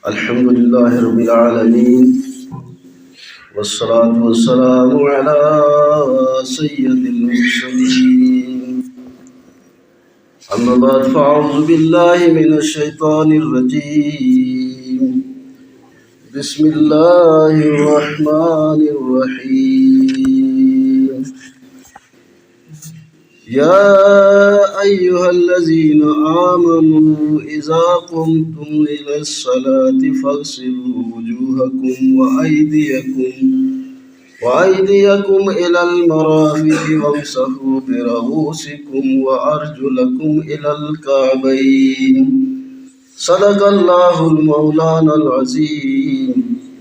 الحمد لله رب العالمين والصلاة والسلام على سيد المرسلين أما بعد فأعوذ بالله من الشيطان الرجيم بسم الله الرحمن الرحيم يا أيها الذين آمنوا إذا قمتم إلى الصلاة فاغسلوا وجوهكم وأيديكم إلى المرافق وامسحوا برؤوسكم وأرجلكم إلى الكعبين صدق الله المولانا العظيم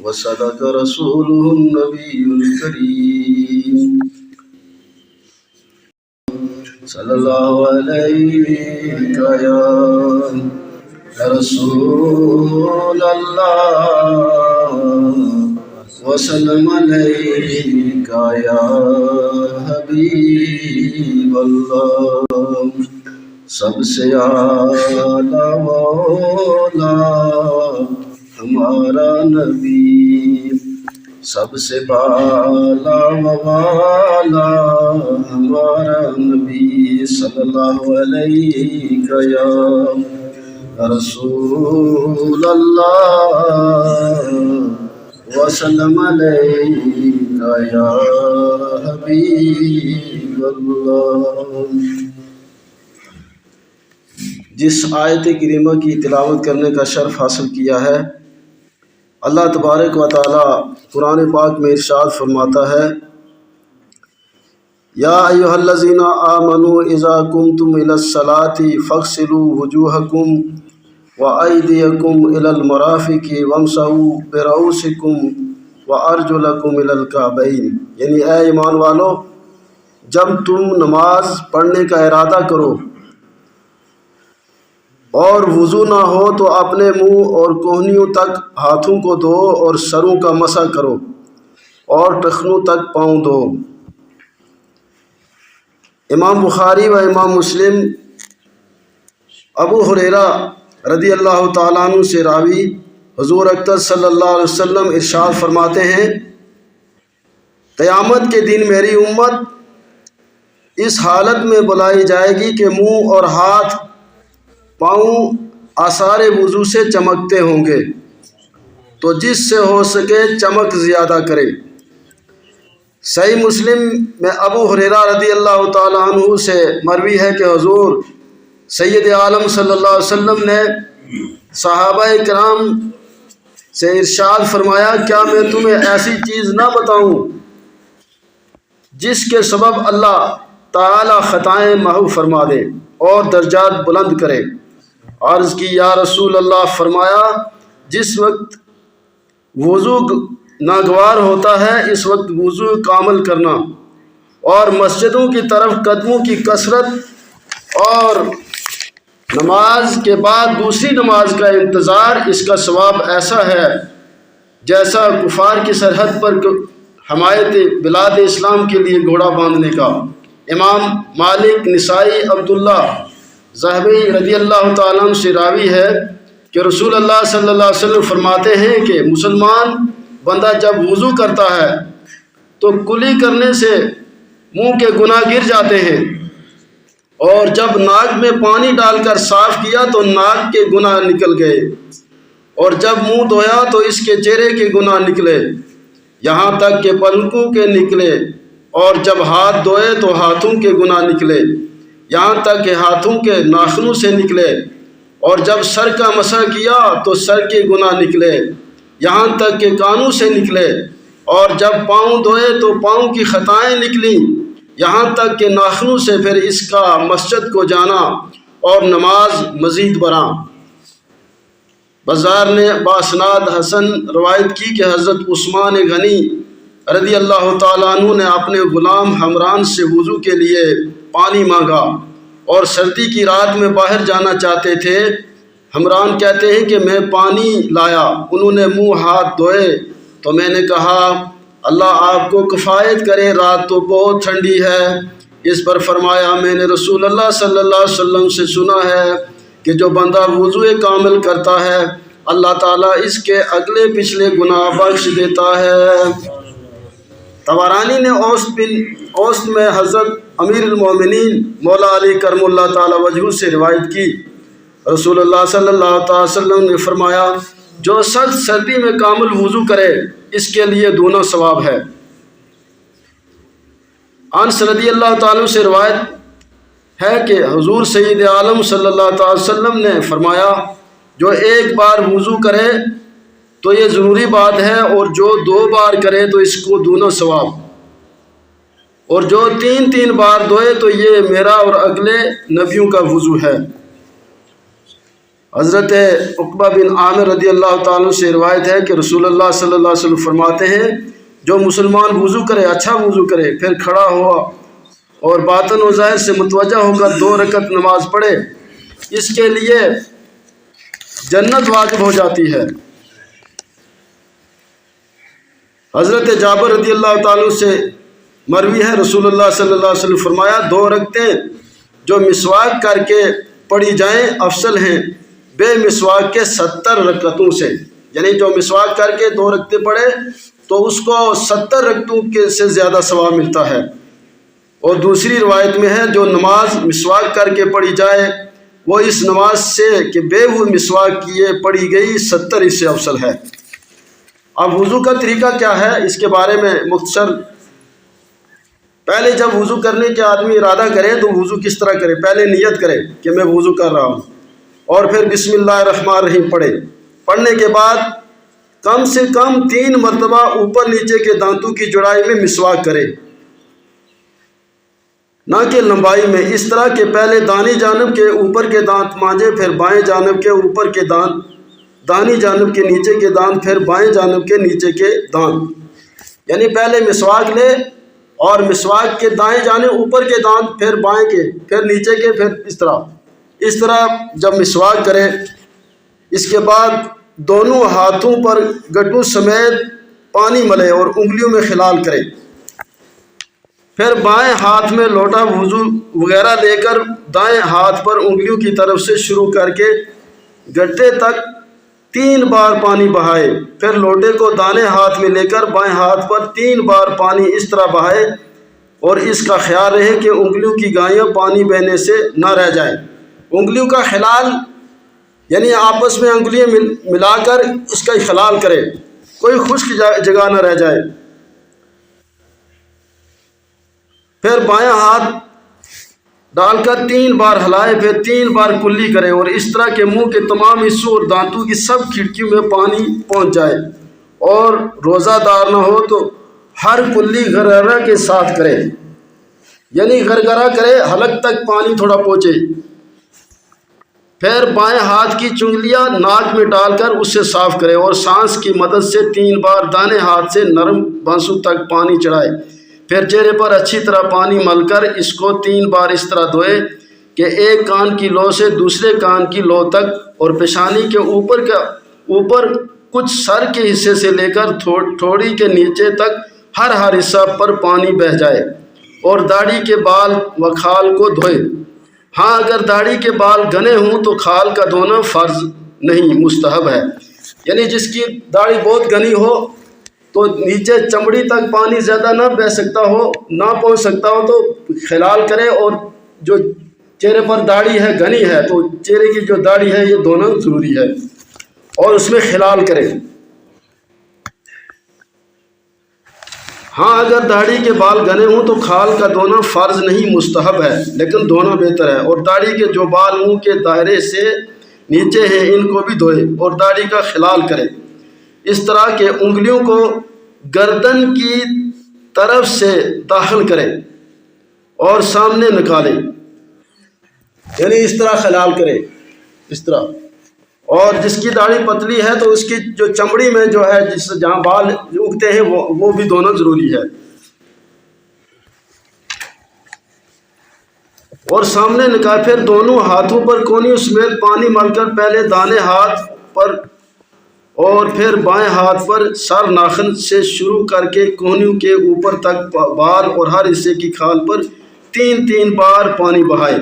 وصدق رسوله النبي الكريم صلی اللہ علیہ یا رسول اللہ وسلم علیہ یا حبیب اللہ سب سے اعلیٰ مولا ہمارا نبی سب سے بالا والا ہمارا نبی صلی اللہ علیہ یا رسول اللہ وسلم علیہ یا حبیب اللہ۔ جس آیت کریمہ کی تلاوت کرنے کا شرف حاصل کیا ہے، اللہ تبارک و تعالی قرآن پاک میں ارشاد فرماتا ہے، یا ایھا الذین آمنوا اذا قمتم الی الصلاۃ فاغسلوا وجوہکم وایدیکم الی المرافق وامسحوا برؤوسکم وارجلکم الی الکعبین، یعنی اے ایمان والو، جب تم نماز پڑھنے کا ارادہ کرو اور وضو نہ ہو تو اپنے منہ اور کوہنیوں تک ہاتھوں کو دھو اور سروں کا مسح کرو اور ٹخنوں تک پاؤں دھو۔ امام بخاری و امام مسلم ابو ہریرہ رضی اللہ تعالیٰ عنہ سے راوی حضور اکرم صلی اللہ علیہ وسلم ارشاد فرماتے ہیں، قیامت کے دن میری امت اس حالت میں بلائی جائے گی کہ منہ اور ہاتھ پاؤں آثار وضو سے چمکتے ہوں گے، تو جس سے ہو سکے چمک زیادہ کرے۔ صحیح مسلم میں ابو ہریرہ رضی اللہ تعالیٰ عنہ سے مروی ہے کہ حضور سید عالم صلی اللہ علیہ وسلم نے صحابہ کرام سے ارشاد فرمایا، کیا میں تمہیں ایسی چیز نہ بتاؤں جس کے سبب اللہ تعالی خطائیں محو فرما دے اور درجات بلند کرے؟ عرض کی، یا رسول اللہ۔ فرمایا، جس وقت وضو ناگوار ہوتا ہے اس وقت وضو کامل کرنا اور مسجدوں کی طرف قدموں کی کثرت اور نماز کے بعد دوسری نماز کا انتظار، اس کا ثواب ایسا ہے جیسا کفار کی سرحد پر حمایت بلاد اسلام کے لیے گھوڑا باندھنے کا۔ امام مالک، نسائی، عبداللہ ذہبی رضی اللہ تعالیٰ عنہ سے راوی ہے کہ رسول اللہ صلی اللہ علیہ وسلم فرماتے ہیں کہ مسلمان بندہ جب وضو کرتا ہے تو کلی کرنے سے منہ کے گناہ گر جاتے ہیں، اور جب ناک میں پانی ڈال کر صاف کیا تو ناک کے گناہ نکل گئے، اور جب منہ دھویا تو اس کے چہرے کے گناہ نکلے، یہاں تک کہ پلکوں کے نکلے، اور جب ہاتھ دھوئے تو ہاتھوں کے گناہ نکلے، یہاں تک کہ ہاتھوں کے ناخنوں سے نکلے، اور جب سر کا مسح کیا تو سر کے گناہ نکلے، یہاں تک کہ کانوں سے نکلے، اور جب پاؤں دھوئے تو پاؤں کی خطائیں نکلیں، یہاں تک کہ ناخنوں سے، پھر اس کا مسجد کو جانا اور نماز مزید برآں۔ بزار نے باسناد حسن روایت کی کہ حضرت عثمان غنی رضی اللہ تعالیٰ عنہ نے اپنے غلام حمران سے وضو کے لیے پانی مانگا اور سردی کی رات میں باہر جانا چاہتے تھے۔ حمران کہتے ہیں کہ میں پانی لایا، انہوں نے منہ ہاتھ دھوئے تو میں نے کہا، اللہ آپ کو کفایت کرے، رات تو بہت ٹھنڈی ہے۔ اس پر فرمایا، میں نے رسول اللہ صلی اللہ علیہ وسلم سے سنا ہے کہ جو بندہ وضو کامل کرتا ہے اللہ تعالیٰ اس کے اگلے پچھلے گناہ بخش دیتا ہے۔ طبرانی نے اوسط میں حضرت امیر المومنین مولا علی کرم اللہ تعالیٰ وجہہ سے روایت کی، رسول اللہ صلی اللہ تعالی وسلم نے فرمایا، جو سخت سردی میں کامل وضو کرے اس کے لیے دونا ثواب ہے۔ انس رضی اللہ تعالیٰ سے روایت ہے کہ حضور سید عالم صلی اللہ تعالی وسلم نے فرمایا، جو ایک بار وضو کرے تو یہ ضروری بات ہے، اور جو 2 بار کرے تو اس کو دونا ثواب، اور جو 3 بار دھوئے تو یہ میرا اور اگلے نبیوں کا وضو ہے۔ حضرت عقبہ بن عامر رضی اللہ تعالیٰ سے روایت ہے کہ رسول اللہ صلی اللہ علیہ وسلم فرماتے ہیں، جو مسلمان وضو کرے، اچھا وضو کرے، پھر کھڑا ہوا اور باطن و ظاہر سے متوجہ ہو کر 2 رکعت نماز پڑھے، اس کے لیے جنت واجب ہو جاتی ہے۔ حضرت جابر رضی اللہ تعالیٰ سے مروی ہے، رسول اللہ صلی اللہ علیہ وسلم فرمایا، 2 رکعتیں جو مسواک کر کے پڑھی جائیں افضل ہیں بے مسواک کے 70 رکعتوں سے، یعنی جو مسواک کر کے 2 رکعتیں پڑھے تو اس کو 70 رکعتوں کے سے زیادہ ثواب ملتا ہے۔ اور دوسری روایت میں ہے، جو نماز مسواک کر کے پڑھی جائے وہ اس نماز سے کہ بے وہ مسواک کیے پڑھی گئی 70 اس سے افضل ہے۔ اب وضو کا طریقہ کیا ہے اس کے بارے میں مختصر، پہلے جب وضو کرنے کے آدمی ارادہ کرے تو وضو کس طرح کرے، پہلے نیت کرے کہ میں وضو کر رہا ہوں، اور پھر بسم اللہ الرحمن الرحیم پڑھے۔ پڑھنے کے بعد کم سے کم 3 مرتبہ اوپر نیچے کے دانتوں کی جڑائی میں مسواک کرے، نہ کہ لمبائی میں، اس طرح کہ پہلے دانی جانب کے اوپر کے دانت مانجے، پھر بائیں جانب کے اوپر کے دانت، دانی جانب کے نیچے کے دانت، پھر بائیں جانب کے نیچے کے دانت، یعنی پہلے مسواک لے اور مسواک کے دائیں جانب اوپر کے دانت، پھر بائیں کے، پھر نیچے کے، پھر اس طرح جب مسواک کرے، اس کے بعد دونوں ہاتھوں پر گٹوں سمیت پانی ملے اور انگلیوں میں خلال کرے، پھر بائیں ہاتھ میں لوٹا وضو وغیرہ لے کر دائیں ہاتھ پر انگلیوں کی طرف سے شروع کر کے گٹے تک 3 بار پانی بہائے، پھر لوٹے کو دائیں ہاتھ میں لے کر بائیں ہاتھ پر 3 بار پانی اس طرح بہائے، اور اس کا خیال رہے کہ انگلیوں کی گائیاں پانی بہنے سے نہ رہ جائیں۔ انگلیوں کا خلال یعنی آپس میں انگلیاں ملا کر اس کا خلال کرے، کوئی خشک جگہ نہ رہ جائے۔ پھر بائیں ہاتھ ڈال کر 3 بار ہلائے، پھر 3 بار کلی کرے، اور اس طرح کہ منہ کے تمام حصوں اور دانتوں کی سب کھڑکیوں میں پانی پہنچ جائے، اور روزہ دار نہ ہو تو ہر کلی گرگرہ کے ساتھ کرے، یعنی گرگرہ کرے حلق تک پانی تھوڑا پہنچے۔ پھر بائیں ہاتھ کی چنگلیاں ناک میں ڈال کر اسے صاف کرے، اور سانس کی مدد سے 3 بار دائیں ہاتھ سے نرم بانسوں تک پانی چڑھائے، پھر چہرے پر اچھی طرح پانی مل کر اس کو 3 بار اس طرح دھوئے کہ ایک کان کی لو سے دوسرے کان کی لو تک، اور پیشانی کے اوپر کچھ سر کے حصے سے لے کر تھوڑی کے نیچے تک ہر حصہ پر پانی بہہ جائے، اور داڑھی کے بال و کھال کو دھوئے۔ ہاں اگر داڑھی کے بال گھنے ہوں تو کھال کا دھونا فرض نہیں، مستحب ہے، یعنی جس کی داڑھی بہت گھنی ہو تو نیچے چمڑی تک پانی زیادہ نہ بہہ سکتا ہو، نہ پہنچ سکتا ہو تو خلال کرے، اور جو چہرے پر داڑھی ہے گھنی ہے تو چہرے کی جو داڑھی ہے یہ دھونا ضروری ہے، اور اس میں خلال کرے۔ ہاں اگر داڑھی کے بال گھنے ہوں تو کھال کا دھونا فرض نہیں، مستحب ہے، لیکن دھونا بہتر ہے، اور داڑھی کے جو بال منہ کے دائرے سے نیچے ہیں ان کو بھی دھوئے اور داڑھی کا خلال کرے، اس طرح کہ انگلیوں کو گردن کی طرف سے داخل کرے اور سامنے نکالے، یعنی اس طرح خلال کرے، اس طرح۔ اور جس کی داڑھی پتلی ہے تو اس کی جو چمڑی میں جو ہے جہاں بال اگتے ہیں وہ بھی دھونا ضروری ہے، اور سامنے نکال، پھر دونوں ہاتھوں پر کونیوں سمیت پانی مل کر پہلے دانے ہاتھ پر اور پھر بائیں ہاتھ پر سر ناخن سے شروع کر کے کونیوں کے اوپر تک بال اور ہر حصے کی کھال پر 3 بار پانی بہائے۔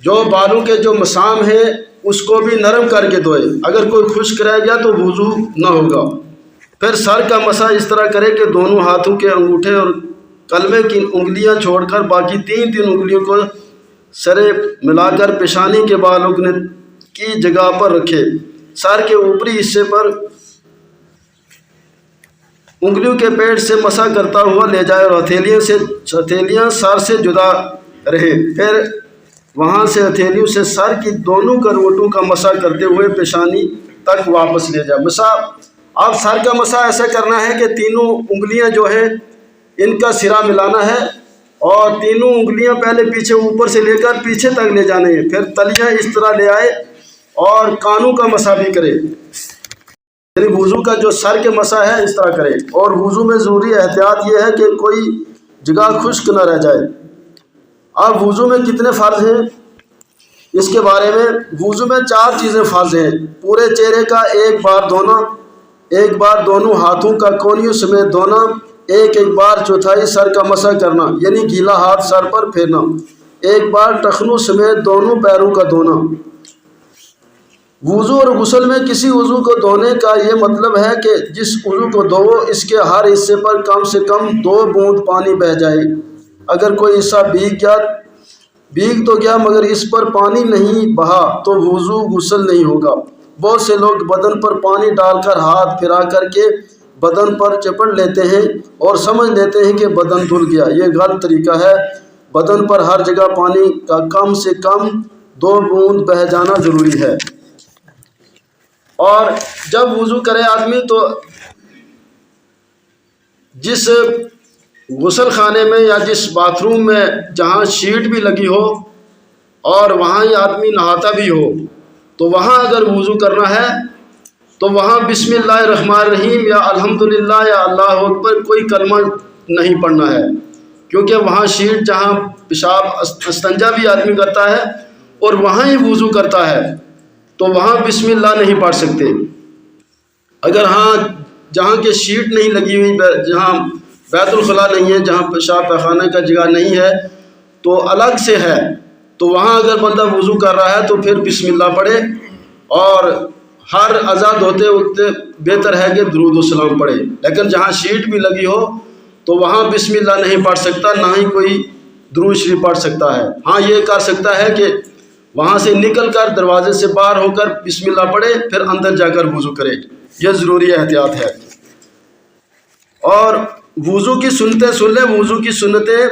جو بالوں کے جو مسام ہیں اس کو بھی نرم کر کے دھوئے، اگر کوئی خشک رہ گیا تو وضو نہ ہوگا۔ پھر سر کا مسح اس طرح کرے کہ دونوں ہاتھوں کے انگوٹھے اور کلمے کی انگلیاں چھوڑ کر باقی تین انگلیوں کو سرے ملا کر پیشانی کے بال اگنے کی جگہ پر رکھے، سر کے اوپری حصے پر انگلیوں کے پیڑ سے مسح کرتا ہوا لے جائے اور ہتھیلیاں سر سے جدا رہے، پھر وہاں سے ہتھیلیوں سے سر کی دونوں کروٹوں کا مسح کرتے ہوئے پیشانی تک واپس لے جائے۔ مسح، اب سر کا مسح ایسا کرنا ہے کہ تینوں انگلیاں جو ہے ان کا سرا ملانا ہے اور تینوں انگلیاں پہلے پیچھے اوپر سے لے کر پیچھے تک لے جانے ہیں، پھر تلیاں اس طرح لے آئے اور کانوں کا مسح بھی کرے، یعنی وضو کا جو سر کے مسح ہے اس طرح کرے۔ اور وضو میں ضروری احتیاط یہ ہے کہ کوئی جگہ خشک نہ رہ جائے۔ اب وضو میں کتنے فرض ہیں اس کے بارے میں، وضو میں 4 چیزیں فرض ہیں: پورے چہرے کا ایک بار دھونا، ایک بار دونوں ہاتھوں کا کونیوں سمیت دھونا، ایک بار چوتھائی سر کا مسح کرنا یعنی گیلا ہاتھ سر پر پھیرنا، ایک بار ٹخنوں سمیت دونوں پیروں کا دھونا۔ وضو اور غسل میں کسی عضو کو دھونے کا یہ مطلب ہے کہ جس عضو کو دھوؤ اس کے ہر حصے پر کم سے کم 2 بوند پانی بہہ جائے۔ اگر کوئی حصہ بھیگ تو گیا مگر اس پر پانی نہیں بہا تو وضو غسل نہیں ہوگا۔ بہت سے لوگ بدن پر پانی ڈال کر ہاتھ پھرا کر کے بدن پر چپڑ لیتے ہیں اور سمجھ لیتے ہیں کہ بدن دھل گیا، یہ غلط طریقہ ہے۔ بدن پر ہر جگہ پانی کا کم سے کم 2 بوند بہہ جانا ضروری ہے۔ اور جب وضو کرے آدمی تو جس غسل خانے میں یا جس باتھ روم میں جہاں شیٹ بھی لگی ہو اور وہاں ہی آدمی نہاتا بھی ہو تو وہاں اگر وضو کرنا ہے تو وہاں بسم اللہ الرحمن الرحیم یا الحمدللہ یا اللہ اکبر کوئی کلمہ نہیں پڑھنا ہے، کیونکہ وہاں شیٹ جہاں پیشاب استنجا بھی آدمی کرتا ہے اور وہاں ہی وضو کرتا ہے تو وہاں بسم اللہ نہیں پڑھ سکتے۔ اگر ہاں جہاں کے شیٹ نہیں لگی ہوئی، جہاں بیت الخلاء نہیں ہے، جہاں پیشاب پیخانہ کا جگہ نہیں ہے تو الگ سے ہے، تو وہاں اگر بندہ وضو کر رہا ہے تو پھر بسم اللہ پڑھے، اور ہر اعضاء دھوتے وقت بہتر ہے کہ درود و سلام پڑھے۔ لیکن جہاں شیٹ بھی لگی ہو تو وہاں بسم اللہ نہیں پڑھ سکتا، نہ ہی کوئی درود شریف پڑھ سکتا ہے۔ ہاں یہ کر سکتا ہے کہ وہاں سے نکل کر دروازے سے باہر ہو کر بسم اللہ پڑھے پھر اندر جا کر وضو کرے، یہ ضروری احتیاط ہے۔ اور وضو کی سنتیں سن لیں۔ وضو کی سنتیں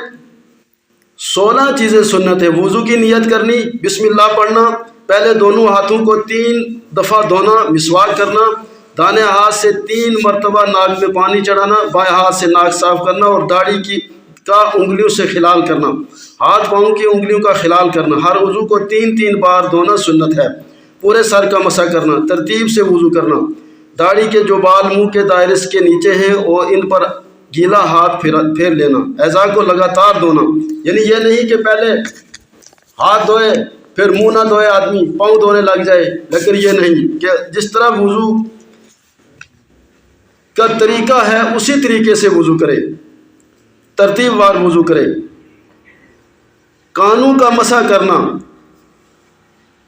16 چیزیں سنت ہے۔ وضو کی نیت کرنی، بسم اللہ پڑھنا، پہلے دونوں ہاتھوں کو 3 دفعہ دھونا، مسواک کرنا، دانے ہاتھ سے 3 مرتبہ ناک میں پانی چڑھانا، بائیں ہاتھ سے ناک صاف کرنا اور داڑھی کا انگلیوں سے خلال کرنا، ہاتھ پاؤں کی انگلیوں کا خلال کرنا۔ ہر عضو کو 3 بار دھونا سنت ہے۔ پورے سر کا مسح کرنا، ترتیب سے وضو کرنا، داڑھی کے جو بال منہ کے دائرے کے نیچے ہیں اور ان پر گیلا ہاتھ پھیر لینا، اعضاء کو لگاتار دھونا، یعنی یہ نہیں کہ پہلے ہاتھ دھوئے پھر منہ نہ دھوئے آدمی پاؤں دھونے لگ جائے، لیکن یہ نہیں کہ جس طرح وضو کا طریقہ ہے اسی طریقے سے وضو کرے، ترتیب وار وضو کرے۔ کانوں کا مسح کرنا،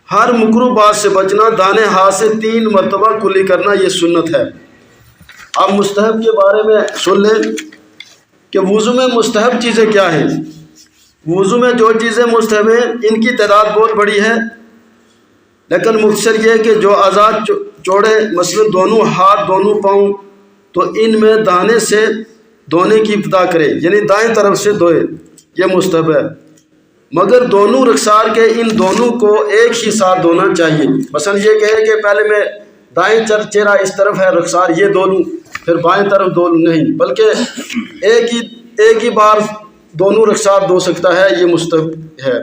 ہر مکروہ بات سے بچنا، دانے ہاتھ سے 3 مرتبہ کلی کرنا، یہ سنت ہے۔ اب مستحب کے بارے میں سن لیں کہ وضو میں مستحب چیزیں کیا ہیں۔ وضو میں جو چیزیں مستحب ہیں ان کی تعداد بہت بڑی ہے، لیکن مختصر یہ کہ جو اعضاء چوڑے، مثلا دونوں ہاتھ دونوں پاؤں، تو ان میں دانے سے دھونے کی ابتدا کرے، یعنی دائیں طرف سے دھوئے، یہ مستحب ہے۔ مگر دونوں رخسار کے ان دونوں کو ایک ہی ساتھ دھونا چاہیے۔ مثلا یہ کہے کہ پہلے میں دائیں چہرہ اس طرف ہے رخسار یہ دھو لوں پھر بائیں طرف دھو لوں، نہیں، بلکہ ایک ہی بار دونوں رخسار دھو سکتا ہے، یہ مستحب ہے۔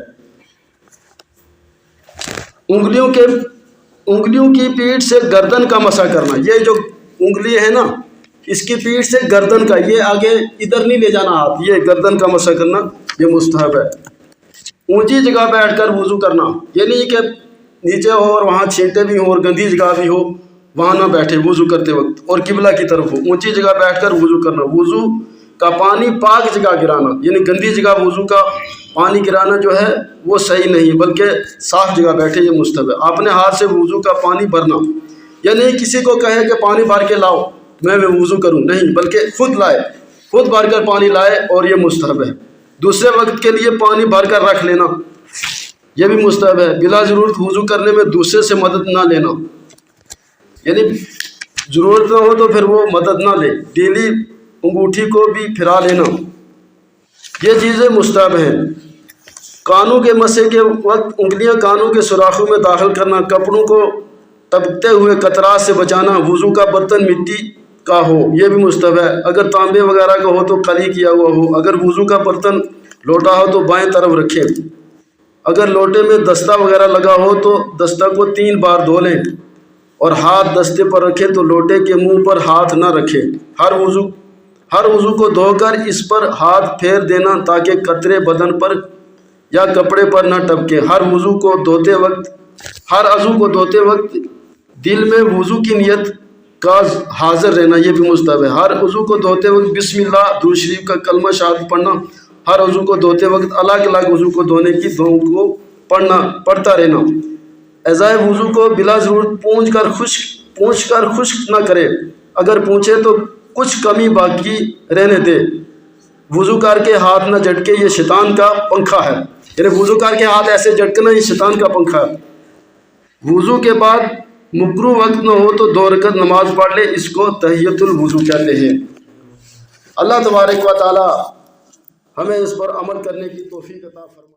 انگلیوں کی پیٹھ سے گردن کا مسح کرنا، یہ جو انگلی ہے نا اس کی پیٹھ سے گردن کا، یہ آگے ادھر نہیں لے جانا ہاتھ، یہ گردن کا مسح کرنا یہ مستحب ہے۔ اونچی جگہ بیٹھ کر وضو کرنا، یہ نہیں کہ نیچے ہو اور وہاں چھینٹے بھی ہوں اور گندی جگہ بھی ہو، وہاں نہ بیٹھے وضو کرتے وقت، اور قبلہ کی طرف ہو، اونچی جگہ بیٹھ کر وضو کرنا۔ وضو کا پانی پاک جگہ گرانا، یعنی گندی جگہ وضو کا پانی گرانا جو ہے وہ صحیح نہیں، بلکہ صاف جگہ بیٹھے یہ مستحب ہے۔ اپنے ہاتھ سے وضو کا پانی بھرنا، یعنی کسی کو کہے کہ پانی بھر کے لاؤ میں وضو کروں، نہیں، بلکہ خود لائے، خود بھر کر پانی لائے، اور یہ مستحب ہے۔ دوسرے وقت کے لیے پانی بھر کر رکھ لینا، یہ بھی مستحب ہے۔ بلا ضرورت وضو کرنے میں دوسرے سے مدد نہ لینا، یعنی ضرورت نہ ہو تو پھر وہ مدد نہ لے۔ ڈیلی انگوٹھی کو بھی پھرا لینا، یہ چیزیں مستحب ہیں۔ کانوں کے مسح کے وقت انگلیاں کانوں کے سوراخوں میں داخل کرنا، کپڑوں کو ٹپکتے ہوئے قطرات سے بچانا، وضو کا برتن مٹی کا ہو یہ بھی مستحب ہے، اگر تانبے وغیرہ کا ہو تو کلی کیا ہوا ہو۔ اگر وضو کا برتن لوٹا ہو تو بائیں طرف رکھے، اگر لوٹے میں دستہ وغیرہ لگا ہو تو دستہ کو 3 بار دھو لیں، اور ہاتھ دستے پر رکھے تو لوٹے کے منہ پر ہاتھ نہ رکھے۔ ہر وضو کو دھو کر اس پر ہاتھ پھیر دینا تاکہ قطرے بدن پر یا کپڑے پر نہ ٹپکے۔ ہر عضو کو دھوتے وقت دل میں وضو کی نیت کا حاضر رہنا، یہ بھی مستحب ہے۔ ہر عضو کو دھوتے وقت بسم اللہ درود شریف کا کلمہ شہادت پڑھنا، ہر عضو کو دھوتے وقت الگ الگ عضو کو دھونے کی دعاؤں کو پڑھتا رہنا۔ اعضائے وضو کو بلا ضرورت پونچھ کر خشک نہ کرے، اگر پونچھے تو کچھ کمی باقی رہنے دے۔ وضو کر کے ہاتھ نہ جھٹکے، یہ شیطان کا پنکھا ہے، یعنی وضو کر کے ہاتھ ایسے جھٹکنا یہ شیطان کا پنکھا ہے۔ وضو کے بعد مکروہ وقت نہ ہو تو 2 رکعت نماز پڑھ لے، اس کو تحیۃ الوضو کہتے ہیں۔ اللہ تبارک و تعالی ہمیں اس پر عمل کرنے کی توفیق عطا فرمائے۔